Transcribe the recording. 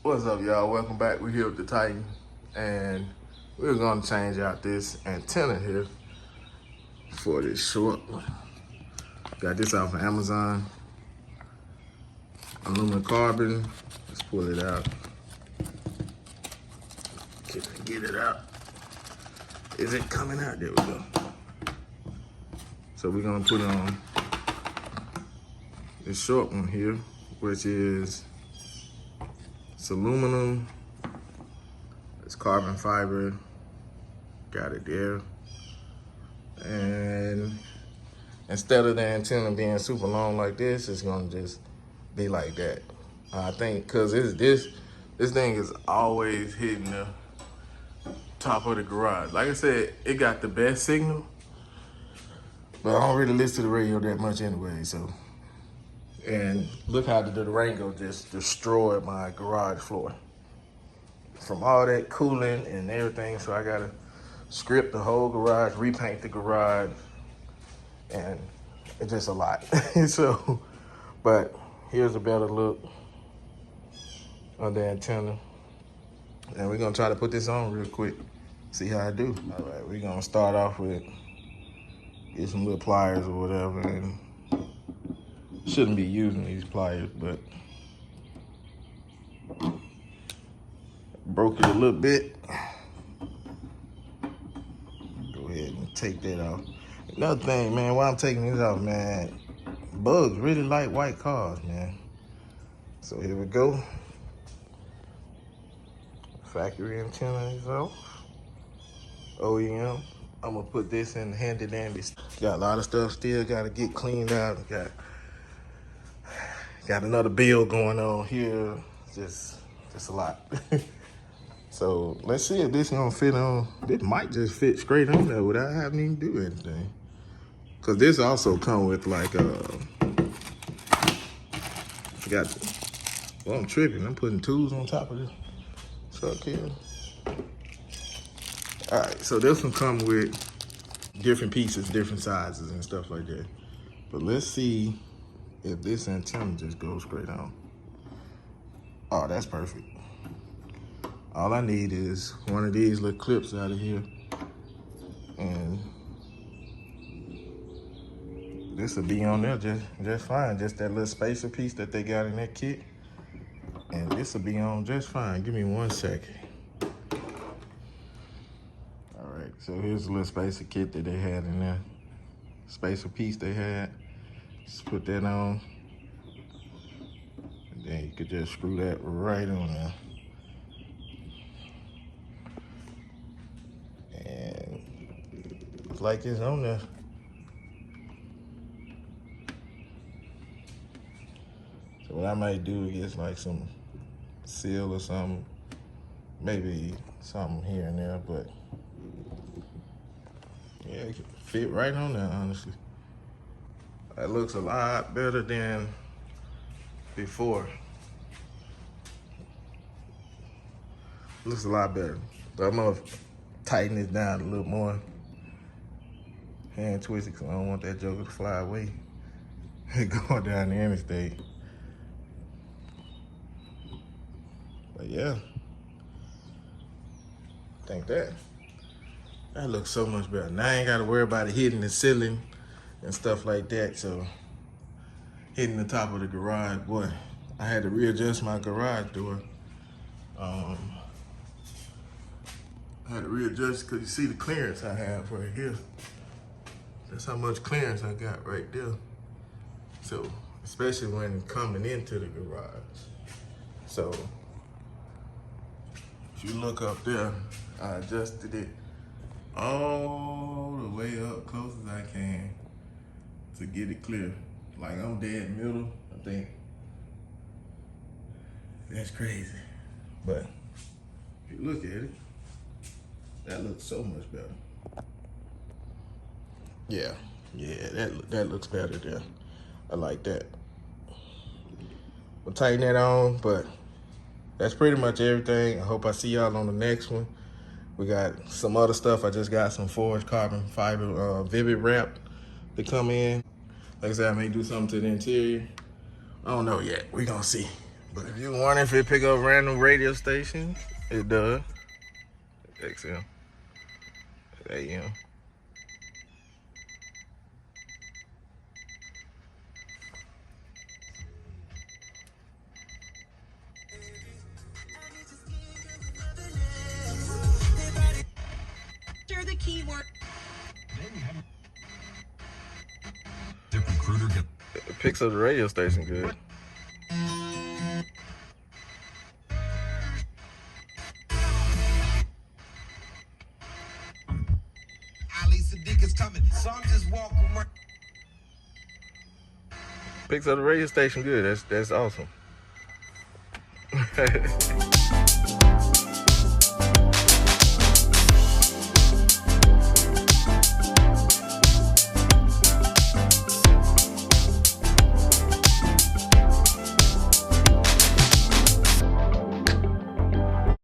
What's up, y'all? Welcome back. We're here with the Titan, and we're gonna change out this antenna here for this short one. Got this off of Amazon. Aluminum carbon. Let's pull it out. Can I get it out? Is it coming out? There we go. So we're gonna put on this short one here, which is it's aluminum, it's carbon fiber, got it there. And instead of the antenna being super long like this, it's gonna just be like that. I think cause this thing is always hitting the top of the garage. Like I said, it got the best signal, but I don't really listen to the radio that much anyway, so. And look how the Durango just destroyed my garage floor. From all that cooling and everything, so I gotta strip the whole garage, repaint the garage, and it's just a lot. So, but here's a better look of the antenna. And we're gonna try to put this on real quick, see how I do. All right, we're gonna start off with, get some little pliers or whatever, and shouldn't be using these pliers, but broke it a little bit. Go ahead and take that off. Another thing, man, while I'm taking this off, man, bugs really like white cars, man. So here we go. Factory antenna is off. OEM. I'm gonna put this in handy dandy. Got a lot of stuff still gotta get cleaned out. Got another build going on here. Just a lot. So let's see if this gonna fit on. This might just fit straight on there without having to even do anything. Cause this also come with like well, I'm tripping. I'm putting tools on top of this truck here. All right, so this one come with different pieces, different sizes and stuff like that. But let's see if this antenna just goes straight on. Oh, that's perfect. All I need is one of these little clips out of here, and this will be on there just fine. Just that little spacer piece that they got in that kit, and this will be on just fine. Give me 1 second. All right, so here's the little spacer kit that they had in there. Spacer piece they had. Just put that on, and then you could just screw that right on there. And it's like it's on there. So what I might do is get like some seal or something, maybe something here and there, but yeah, it could fit right on there, honestly. That looks a lot better than before. Looks a lot better. But I'm gonna tighten this down a little more. Hand twist it, because I don't want that joker to fly away going down the interstate. But yeah, I think that looks so much better. Now I ain't gotta worry about it hitting the ceiling and stuff like that. So hitting the top of the garage, boy, I had to readjust my garage door. I had to readjust because you see the clearance I have right here. That's how much clearance I got right there. So, especially when coming into the garage. So, if you look up there, I adjusted it all the way up close as I can to get it clear. Like I'm dead middle, I think. That's crazy. But if you look at it, that looks so much better. Yeah, that looks better there. I like that. We'll tighten that on, but that's pretty much everything. I hope I see y'all on the next one. We got some other stuff. I just got some forged carbon fiber Vivid wrap to come in. Like I said, I may do something to the interior. I don't know yet. We're gonna see. But if you wonder if it pick up random radio stations, it does. XM, AM. The keyword. It picks up the radio station good. Picks up the radio station good. That's awesome.